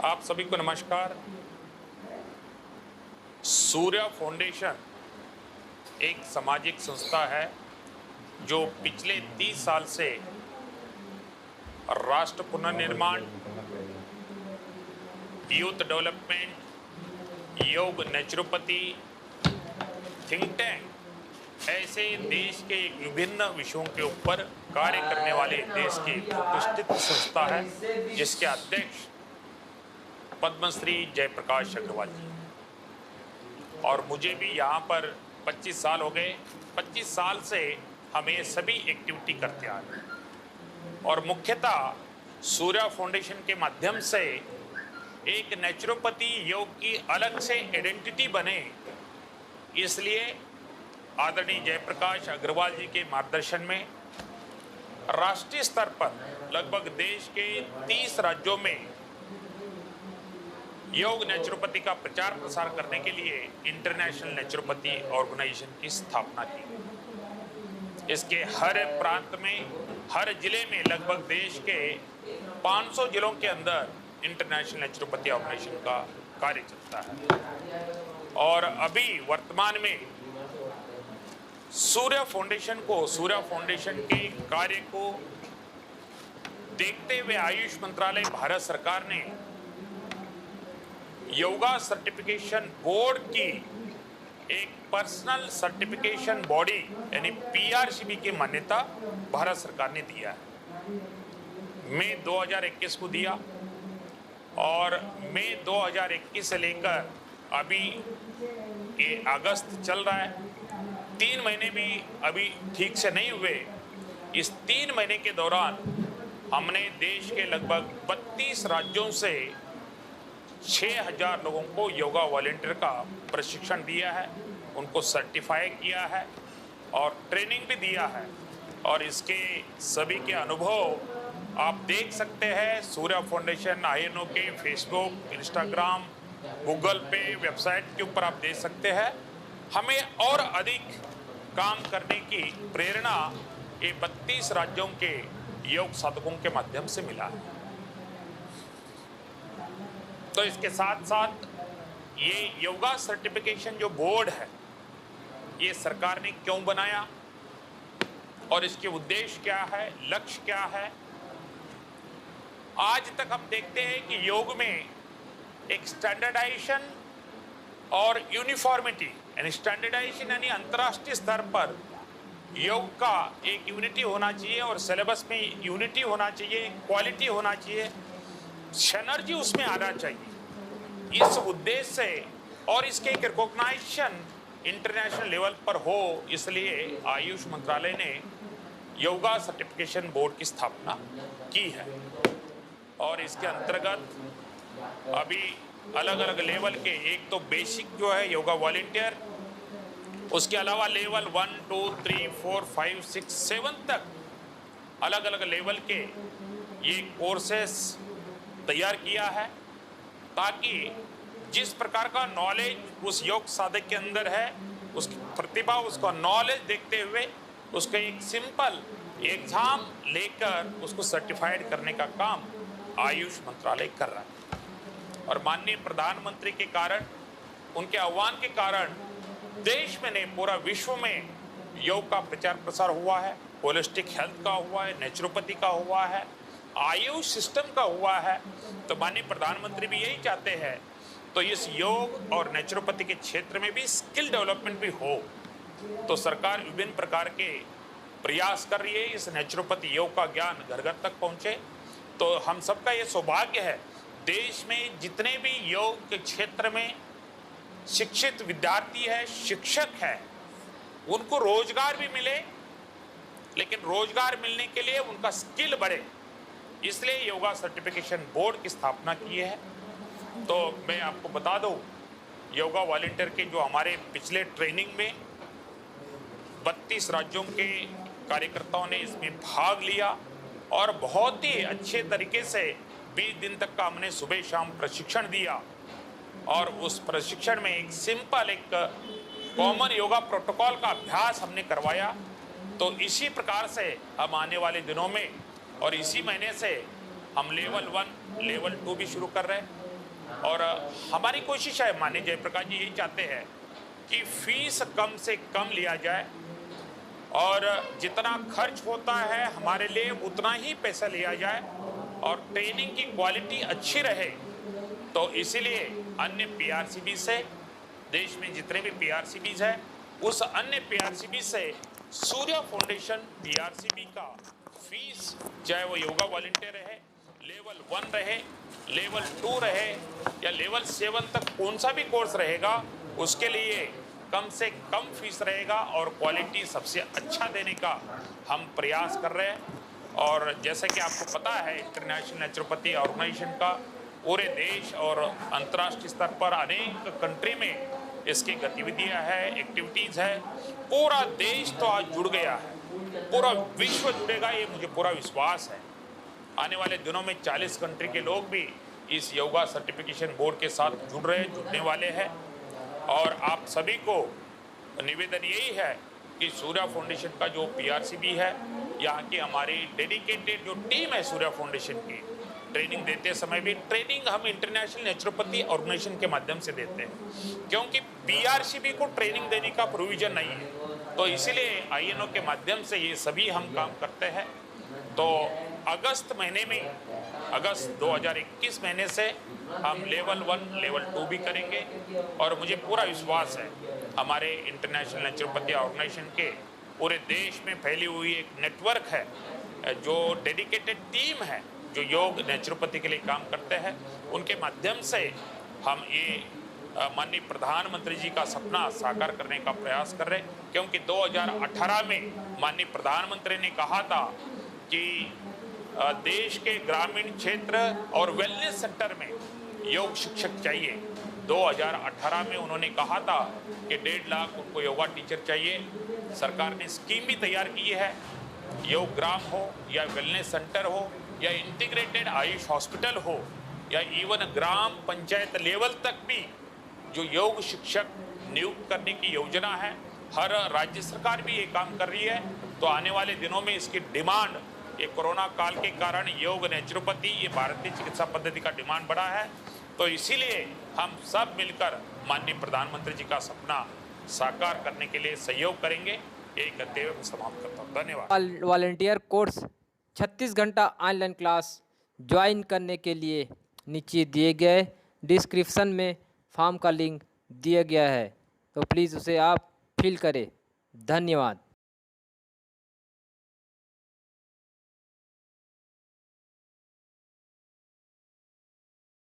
आप सभी को नमस्कार। सूर्य फाउंडेशन एक सामाजिक संस्था है जो पिछले 30 साल से राष्ट्र पुनर्निर्माण, यूथ डेवलपमेंट, योग, नेचुरोपैथी, थिंक टैंक ऐसे देश के विभिन्न विषयों के ऊपर कार्य करने वाले देश की प्रतिष्ठित संस्था है, जिसके अध्यक्ष पद्मश्री जयप्रकाश अग्रवाल जी। और मुझे भी यहाँ पर 25 साल हो गए। 25 साल से हम ये सभी एक्टिविटी करते आ रहे हैं और मुख्यतः सूर्य फाउंडेशन के माध्यम से एक नेचुरोपैथी योग की अलग से आइडेंटिटी बने, इसलिए आदरणीय जयप्रकाश अग्रवाल जी के मार्गदर्शन में राष्ट्रीय स्तर पर लगभग देश के 30 राज्यों में योग नेचुरोपैथी का प्रचार प्रसार करने के लिए इंटरनेशनल नेचुरोपैथी ऑर्गेनाइजेशन की स्थापना की। इसके हर प्रांत में, हर जिले में, लगभग देश के 500 जिलों के अंदर इंटरनेशनल नेचुरोपैथी ऑर्गेनाइजेशन का कार्य चलता है। और अभी वर्तमान में सूर्य फाउंडेशन के कार्य को देखते हुए आयुष मंत्रालय, भारत सरकार ने योगा सर्टिफिकेशन बोर्ड की एक पर्सनल सर्टिफिकेशन बॉडी यानी पीआरसीबी की मान्यता भारत सरकार ने दिया है। मई 2021 को दिया और मई 2021 से लेकर अभी ये अगस्त चल रहा है। 3 महीने भी अभी ठीक से नहीं हुए। इस 3 महीने के दौरान हमने देश के लगभग 32 राज्यों से 6000 लोगों को योगा वॉलंटियर का प्रशिक्षण दिया है, उनको सर्टिफाई किया है और ट्रेनिंग भी दिया है। और इसके सभी के अनुभव आप देख सकते हैं सूर्य फाउंडेशन INO के फेसबुक, इंस्टाग्राम, गूगल पे, वेबसाइट के ऊपर आप देख सकते हैं। हमें और अधिक काम करने की प्रेरणा ये 32 राज्यों के योग साधकों के माध्यम से मिला है। तो इसके साथ साथ ये योगा सर्टिफिकेशन जो बोर्ड है, ये सरकार ने क्यों बनाया और इसके उद्देश्य क्या है, लक्ष्य क्या है। आज तक हम देखते हैं कि योग में एक स्टैंडर्डाइजेशन और यूनिफॉर्मिटी, यानी स्टैंडर्डाइजेशन यानी अंतर्राष्ट्रीय स्तर पर योग का एक यूनिटी होना चाहिए और सिलेबस में यूनिटी होना चाहिए, क्वालिटी होना चाहिए, सिनर्जी उसमें आना चाहिए। इस उद्देश्य से और इसके एक रिकॉग्नाइजेशन इंटरनेशनल लेवल पर हो, इसलिए आयुष मंत्रालय ने योगा सर्टिफिकेशन बोर्ड की स्थापना की है। और इसके अंतर्गत अभी अलग अलग लेवल के, एक तो बेसिक जो है योगा वॉलंटियर, उसके अलावा लेवल 1, 2, 3, 4, 5, 6, 7 तक अलग अलग लेवल के ये कोर्सेस तैयार किया है, ताकि जिस प्रकार का नॉलेज उस योग साधक के अंदर है, उसकी प्रतिभा, उसका नॉलेज देखते हुए उसको एक सिंपल एग्जाम लेकर उसको सर्टिफाइड करने का काम आयुष मंत्रालय कर रहा है। और माननीय प्रधानमंत्री के कारण, उनके आह्वान के कारण देश में नहीं पूरा विश्व में योग का प्रचार प्रसार हुआ है। होलिस्टिक हेल्थ का हुआ है, नेचुरोपैथी का हुआ है, आयुष सिस्टम का हुआ है। तो माननीय प्रधानमंत्री भी यही चाहते हैं, तो इस योग और नेचुरोपैथी के क्षेत्र में भी स्किल डेवलपमेंट भी हो। तो सरकार विभिन्न प्रकार के प्रयास कर रही है, इस नेचुरोपैथी योग का ज्ञान घर घर तक पहुंचे। तो हम सबका ये सौभाग्य है, देश में जितने भी योग के क्षेत्र में शिक्षित विद्यार्थी है, शिक्षक है, उनको रोजगार भी मिले, लेकिन रोजगार मिलने के लिए उनका स्किल बढ़े, इसलिए योगा सर्टिफिकेशन बोर्ड की स्थापना की है। तो मैं आपको बता दूं, योगा वॉलंटियर के जो हमारे पिछले ट्रेनिंग में 32 राज्यों के कार्यकर्ताओं ने इसमें भाग लिया और बहुत ही अच्छे तरीके से 20 दिन तक का हमने सुबह शाम प्रशिक्षण दिया। और उस प्रशिक्षण में एक सिंपल, एक कॉमन योगा प्रोटोकॉल का अभ्यास हमने करवाया। तो इसी प्रकार से हम आने वाले दिनों में और इसी महीने से हम लेवल 1, लेवल 2 भी शुरू कर रहे हैं। और हमारी कोशिश है, माननीय जयप्रकाश जी यही चाहते हैं कि फीस कम से कम लिया जाए और जितना खर्च होता है हमारे लिए उतना ही पैसा लिया जाए और ट्रेनिंग की क्वालिटी अच्छी रहे। तो इसीलिए अन्य पीआरसीबी से, देश में जितने भी पीआरसीबीज है, उस अन्य पीआरसीबी से सूर्य फाउंडेशन पीआरसीबी का फीस, चाहे वो योगा वॉलंटियर रहे, लेवल 1 रहे, लेवल 2 रहे या लेवल 7 तक कौन सा भी कोर्स रहेगा, उसके लिए कम से कम फीस रहेगा और क्वालिटी सबसे अच्छा देने का हम प्रयास कर रहे हैं। और जैसे कि आपको पता है, इंटरनेशनल नेचुरोपैथी ऑर्गेनाइजेशन का पूरे देश और अंतर्राष्ट्रीय स्तर पर अनेक कंट्री में इसकी गतिविधियां है, एक्टिविटीज़ है। पूरा देश तो आज जुड़ गया है, पूरा विश्व जुड़ेगा, ये मुझे पूरा विश्वास है। आने वाले दिनों में 40 कंट्री के लोग भी इस योगा सर्टिफिकेशन बोर्ड के साथ जुड़ने वाले हैं। और आप सभी को निवेदन यही है कि सूर्या फाउंडेशन का जो पीआरसीबी है, यहाँ की हमारी डेडिकेटेड जो टीम है सूर्या फाउंडेशन की, ट्रेनिंग देते समय भी ट्रेनिंग हम इंटरनेशनल नेचुरोपैथी ऑर्गेनाइजेशन के माध्यम से देते हैं, क्योंकि पीआरसीबी को ट्रेनिंग देने का प्रोविजन नहीं है। तो इसीलिए आईएनओ के माध्यम से ये सभी हम काम करते हैं। तो अगस्त महीने में, अगस्त 2021 महीने से हम लेवल 1, लेवल 2 भी करेंगे। और मुझे पूरा विश्वास है हमारे इंटरनेशनल नेचुरोपैथी ऑर्गेनाइजेशन के पूरे देश में फैली हुई एक नेटवर्क है, जो डेडिकेटेड टीम है, जो योग नेचुरोपैथी के लिए काम करते हैं, उनके माध्यम से हम ये माननीय प्रधानमंत्री जी का सपना साकार करने का प्रयास कर रहे हैं। क्योंकि 2018 में माननीय प्रधानमंत्री ने कहा था कि देश के ग्रामीण क्षेत्र और वेलनेस सेंटर में योग शिक्षक चाहिए। 2018 में उन्होंने कहा था कि 1.5 लाख उनको योगा टीचर चाहिए। सरकार ने स्कीम भी तैयार की है, योग ग्राम हो या वेलनेस सेंटर हो या इंटीग्रेटेड आयुष हॉस्पिटल हो या इवन ग्राम पंचायत लेवल तक भी जो योग शिक्षक नियुक्त करने की योजना है, हर राज्य सरकार भी ये काम कर रही है। तो आने वाले दिनों में इसकी डिमांड, ये कोरोना काल के कारण योग नेचुरोपैथी, ये भारतीय चिकित्सा पद्धति का डिमांड बढ़ा है। तो इसीलिए हम सब मिलकर माननीय प्रधानमंत्री जी का सपना साकार करने के लिए सहयोग करेंगे। यही कहते हुए मैं समाप्त करता हूँ। धन्यवाद। वॉलंटियर कोर्स 36 घंटा ऑनलाइन क्लास ज्वाइन करने के लिए नीचे दिए गए डिस्क्रिप्शन में फॉर्म का लिंक दिया गया है, तो प्लीज़ उसे आप फिल करें। धन्यवाद।